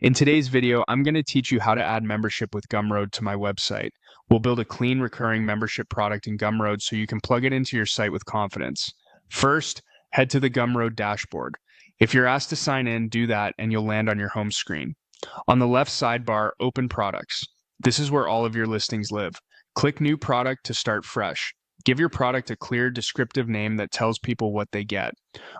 In today's video, I'm going to teach you how to add membership with Gumroad to my website. We'll build a clean, recurring membership product in Gumroad so you can plug it into your site with confidence. First, head to the Gumroad dashboard. If you're asked to sign in, do that and you'll land on your home screen. On the left sidebar, open products. This is where all of your listings live. Click New Product to start fresh. Give your product a clear, descriptive name that tells people what they get.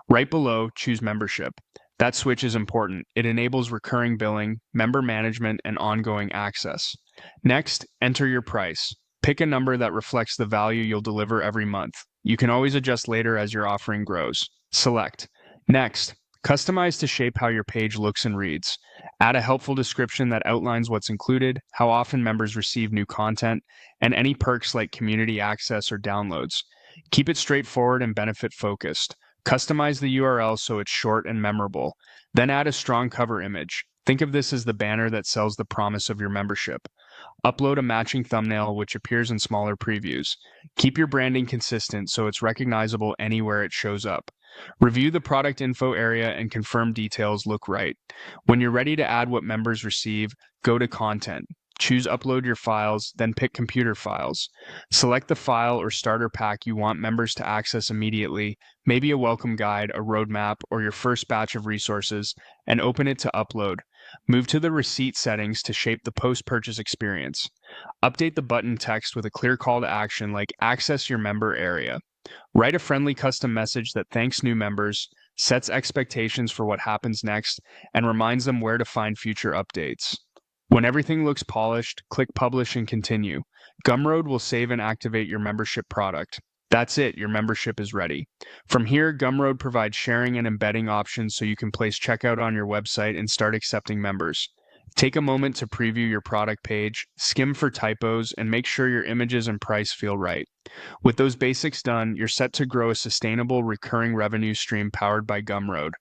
Right below, choose Membership. That switch is important. It enables recurring billing, member management, and ongoing access. Next, enter your price. Pick a number that reflects the value you'll deliver every month. You can always adjust later as your offering grows. Select. Next, customize to shape how your page looks and reads. Add a helpful description that outlines what's included, how often members receive new content, and any perks like community access or downloads. Keep it straightforward and benefit-focused. Customize the URL so it's short and memorable. Then add a strong cover image. Think of this as the banner that sells the promise of your membership. Upload a matching thumbnail which appears in smaller previews. Keep your branding consistent so it's recognizable anywhere it shows up. Review the product info area and confirm details look right. When you're ready to add what members receive, go to Content. Choose Upload Your Files, then pick Computer Files. Select the file or starter pack you want members to access immediately, maybe a welcome guide, a roadmap, or your first batch of resources, and open it to upload. Move to the receipt settings to shape the post-purchase experience. Update the button text with a clear call to action like Access Your Member Area. Write a friendly custom message that thanks new members, sets expectations for what happens next, and reminds them where to find future updates. When everything looks polished, click Publish and Continue. Gumroad will save and activate your membership product. That's it, your membership is ready. From here, Gumroad provides sharing and embedding options so you can place checkout on your website and start accepting members. Take a moment to preview your product page, skim for typos, and make sure your images and price feel right. With those basics done, you're set to grow a sustainable, recurring revenue stream powered by Gumroad.